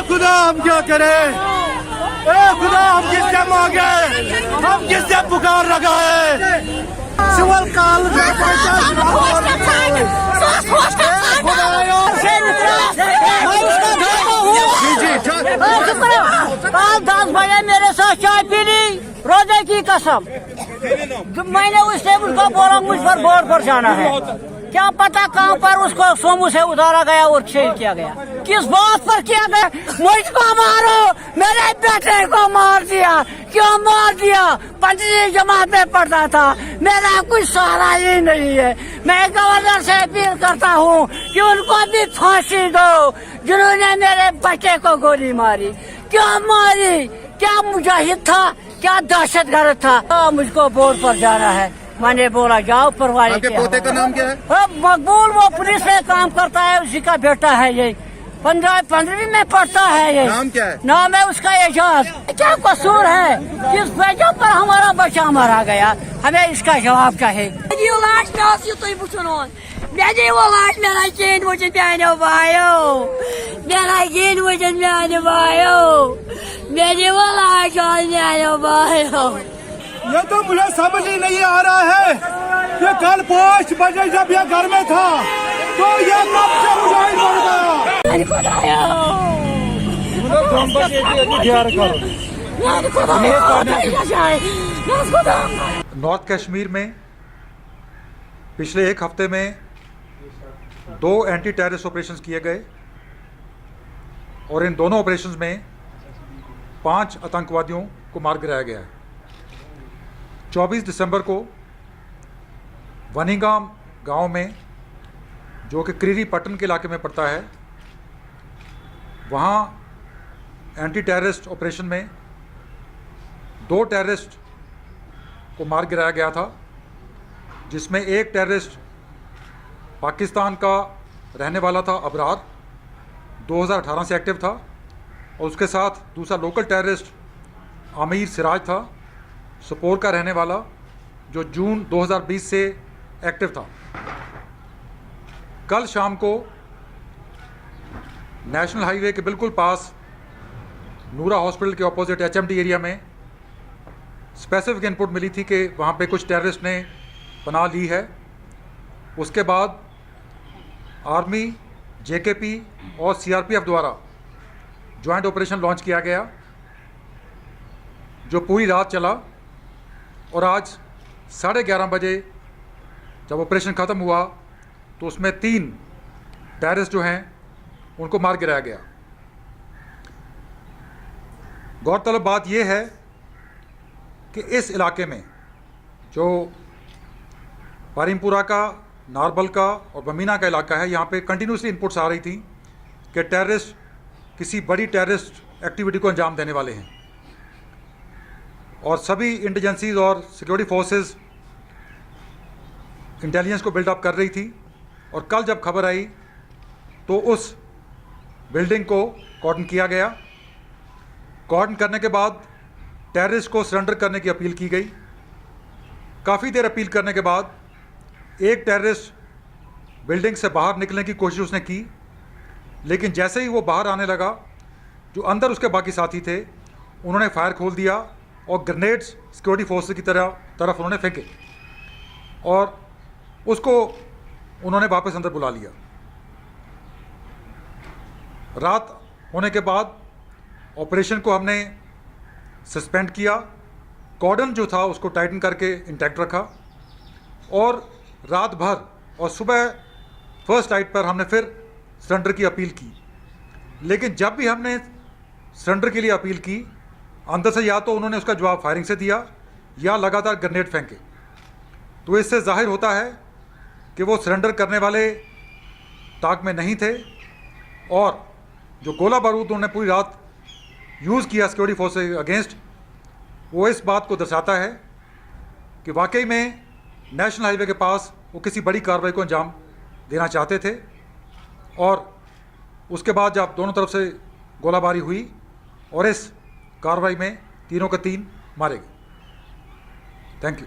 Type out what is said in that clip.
खुदा हम क्या करें? खुदा हम किससे मांगे? हम किससे पुकार लगाए? सिवल काल कल 10 बजे मेरे साथ चाय पी ली, रोजे की कसम। मैंने उससे उसको बोला मुझ पर बोर्ड पर जाना है, क्या पता कहाँ पर उसको सोमू से उतारा गया और शेर किया गया। किस बात पर किया गया? मुझको मारो, मेरे बेटे को मार दिया। क्यों मार दिया? 5वीं जमात में पढ़ता था, मेरा कुछ सहारा ही नहीं है। मैं गवर्नर से अपील करता हूँ कि उनको भी फांसी दो जिन्होंने मेरे बच्चे को गोली मारी। क्यों मारी? क्या मुजाहिद था? क्या दहशतगर्द था? मुझको बोर्ड पर जाना है। मैंने बोला जाओ परवाही। आपके पोते का नाम क्या है? मकबूल, वो पुलिस में काम करता है, उसी का बेटा है ये। 15वीं में पढ़ता है ये। नाम क्या है? नाम है उसका एजाज। क्या कसूर है जिस वजह पर हमारा बच्चा मारा गया? हमें इसका जवाब चाहिए। ये तो मुझे समझ ही नहीं आ रहा है कि कल 5 बजे जब ये घर में था तो ये कब से मुजाहिद बन गया? नॉर्थ कश्मीर में पिछले 1 हफ्ते में 2 एंटी टेररिस्ट ऑपरेशंस किए गए और इन दोनों ऑपरेशंस में 5 आतंकवादियों को मार गिराया गया है। 24 दिसंबर को वनीगाम गांव में, जो कि क्रीरी पट्टन के इलाके में पड़ता है, वहाँ एंटी टेररिस्ट ऑपरेशन में 2 टेररिस्ट को मार गिराया गया था, जिसमें एक टेररिस्ट पाकिस्तान का रहने वाला था, अबरार, 2018 से एक्टिव था, और उसके साथ दूसरा लोकल टेररिस्ट आमिर सिराज था, सोपोर का रहने वाला, जो जून 2020 से एक्टिव था। कल शाम को नेशनल हाईवे के बिल्कुल पास नूरा हॉस्पिटल के ऑपोजिट HMT एरिया में स्पेसिफिक इनपुट मिली थी कि वहाँ पे कुछ टेररिस्ट ने पनाह ली है। उसके बाद आर्मी, JKP और CRPF द्वारा ज्वाइंट ऑपरेशन लॉन्च किया गया, जो पूरी रात चला, और आज 11:30 बजे जब ऑपरेशन ख़त्म हुआ तो उसमें 3 टेररिस्ट जो हैं उनको मार गिराया गया। गौरतलब बात यह है कि इस इलाके में, जो पारिमपुरा का, नारबल का और बमीना का इलाका है, यहाँ पे कंटिन्यूसली इनपुट्स आ रही थी कि टेररिस्ट किसी बड़ी टेररिस्ट एक्टिविटी को अंजाम देने वाले हैं, और सभी इंटेलिजेंसीज और सिक्योरिटी फोर्सेस इंटेलिजेंस को बिल्डअप कर रही थी। और कल जब खबर आई तो उस बिल्डिंग को कॉर्डन किया गया। कॉर्डन करने के बाद टेररिस्ट को सरेंडर करने की अपील की गई। काफ़ी देर अपील करने के बाद एक टेररिस्ट बिल्डिंग से बाहर निकलने की कोशिश उसने की, लेकिन जैसे ही वो बाहर आने लगा, जो अंदर उसके बाकी साथी थे उन्होंने फायर खोल दिया और ग्रेनेड्स सिक्योरिटी फोर्स की तरफ उन्होंने फेंके और उसको उन्होंने वापस अंदर बुला लिया। रात होने के बाद ऑपरेशन को हमने सस्पेंड किया, कॉर्डन जो था उसको टाइटन करके इंटैक्ट रखा, और रात भर और सुबह फर्स्ट नाइट पर हमने फिर सरेंडर की अपील की। लेकिन जब भी हमने सरेंडर के लिए अपील की, अंदर से या तो उन्होंने उसका जवाब फायरिंग से दिया या लगातार ग्रेनेड फेंके। तो इससे जाहिर होता है कि वो सरेंडर करने वाले ताक में नहीं थे, और जो गोला बारूद उन्होंने पूरी रात यूज़ किया सिक्योरिटी फोर्स के अगेंस्ट, वो इस बात को दर्शाता है कि वाकई में नेशनल हाईवे के पास वो किसी बड़ी कार्रवाई को अंजाम देना चाहते थे। और उसके बाद जब दोनों तरफ से गोलाबारी हुई और इस कार्रवाई में तीनों के तीन मारे गए। Thank you.